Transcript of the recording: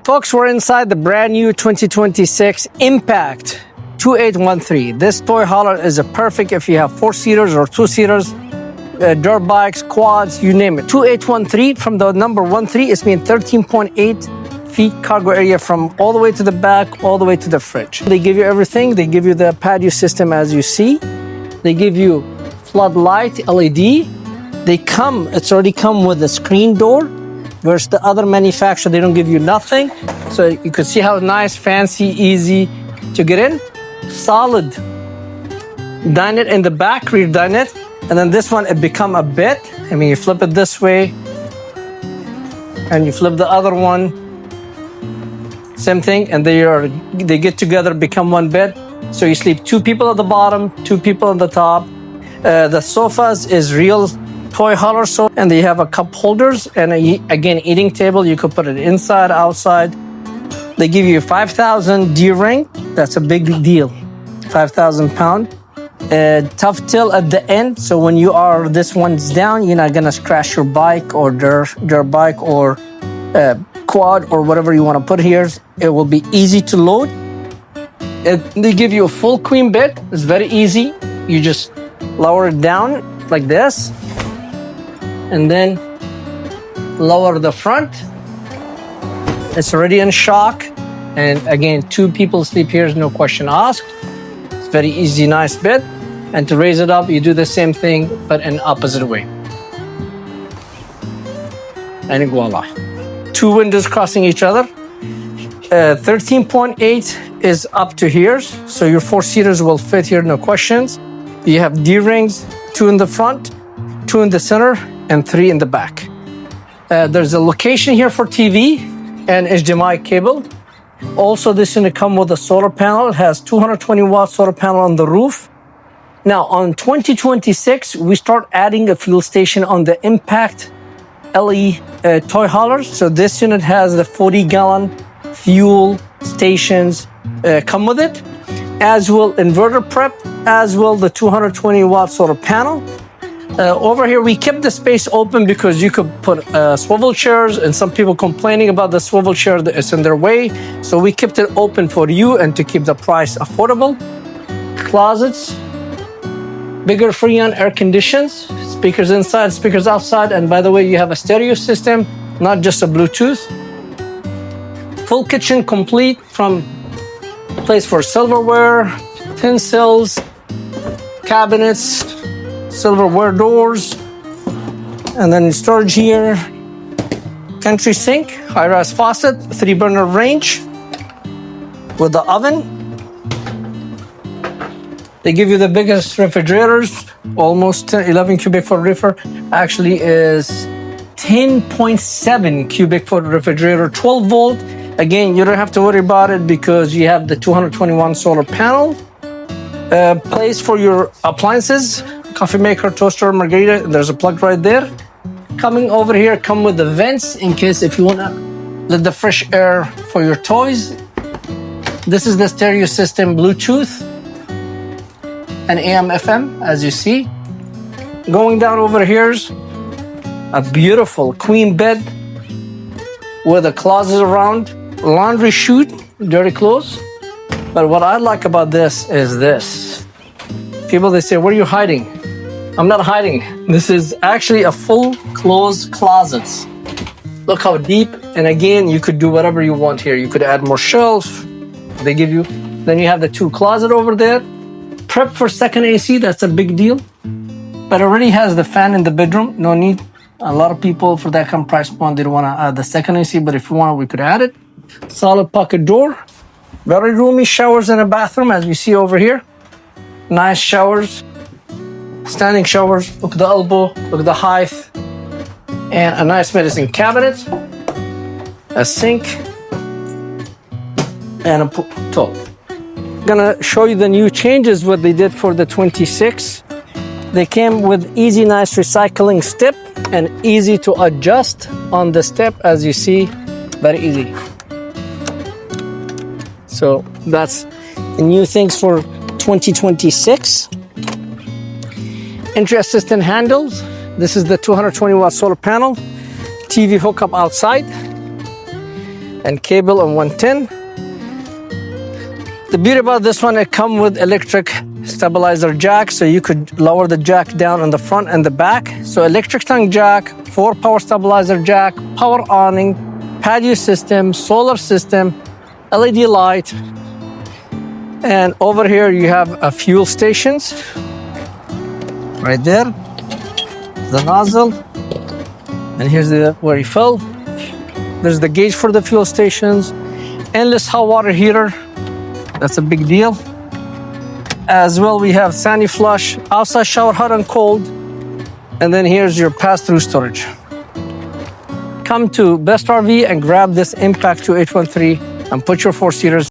Folks, we're inside the brand new 2026 Impact 2813. This toy hauler is a perfect if you have 4-seaters or 2-seaters, dirt bikes, quads, you name it. 2813 from the number 13 is mean 13.8 feet cargo area from all the way to the back, all the way to the fridge. They give you everything. They give you the patio system as you see. They give you floodlight LED. It's already come with a screen door. Versus the other manufacturer, they don't give you nothing. So you can see how nice, fancy, easy to get in. Solid dinette in the back, rear dinette. And then this one, it become a bed. I mean, you flip it this way and you flip the other one. Same thing, and they get together, become one bed. So you sleep 2 people at the bottom, 2 people on the top. The sofas is real toy hauler sofa, and they have a cup holders and again eating table. You could put it inside, outside. They give you a 5,000 D ring. That's a big deal. 5,000 pound. Tough till at the end, so when this one's down, you're not gonna crash your bike or dirt bike or quad or whatever you want to put here. It will be easy to load. They give you a full queen bed. It's very easy. You just lower it down like this and then lower the front. It's already in shock, and again 2 people sleep here, no question asked. It's very easy, nice bed. And to raise it up, you do the same thing but in opposite way, and voila, 2 windows crossing each other. 13.8 is up to here, so your 4-seaters will fit here, no questions. You have D rings, 2 in the front, 2 in the center, and 3 in the back. There's a location here for TV and HDMI cable. Also, this is going to come with a solar panel. It has 220 watt solar panel on the roof. Now, on 2026, we start adding a fuel station on the Impact LE toy haulers. So this unit has the 40-gallon fuel stations come with it, as well inverter prep, as well the 220 watt solar panel. Over here, we kept the space open because you could put swivel chairs, and some people complaining about the swivel chair that is in their way. So we kept it open for you and to keep the price affordable. Closets, bigger Freon air conditions, speakers inside, speakers outside. And by the way, you have a stereo system, not just a Bluetooth. Full kitchen complete, from place for silverware, utensils, cabinets, silverware doors, and then storage here. Country sink, high-rise faucet, 3-burner range with the oven. They give you the biggest refrigerators, almost 11 cubic foot refrigerator. Actually is 10.7 cubic foot refrigerator, 12 volt. Again, you don't have to worry about it because you have the 221 solar panel. Place for your appliances, coffee maker, toaster, margarita. There's a plug right there. Coming over here, come with the vents in case if you want to let the fresh air for your toys. This is the stereo system, Bluetooth and AM FM, as you see. Going down over here's a beautiful queen bed with a closet around, laundry chute, dirty clothes. But what I like about this is this. People, they say, where are you hiding? I'm not hiding. This is actually a full closed closets. Look how deep. And again, you could do whatever you want here. You could add more shelves. They give you, then you have the 2 closet over there. Prep for second AC, that's a big deal. But it already has the fan in the bedroom. No need. A lot of people for that kind of price point, they don't want to add the second AC, but if you want, we could add it. Solid pocket door. Very roomy showers in a bathroom, as you see over here. Nice showers. Standing showers. Look at the elbow. Look at the height. And a nice medicine cabinet. A sink. And a toilet. Gonna show you the new changes, what they did for the 26. They came with easy, nice recycling step and easy to adjust on the step, as you see, very easy. So that's the new things for 2026. Entry assistant handles. This is the 220 watt solar panel. TV hookup outside. and cable on 110. The beauty about this one, it comes with electric stabilizer jack, so you could lower the jack down on the front and the back. So electric tongue jack, 4 power stabilizer jack, power awning, patio system, solar system, LED light. And over here you have a fuel stations. Right there, the nozzle. And here's where you fill. There's the gauge for the fuel stations. Endless hot water heater. That's a big deal. As well, we have sandy flush, outside shower, hot and cold. And then here's your pass-through storage. Come to Best RV and grab this Impact 2813 and put your 4-seaters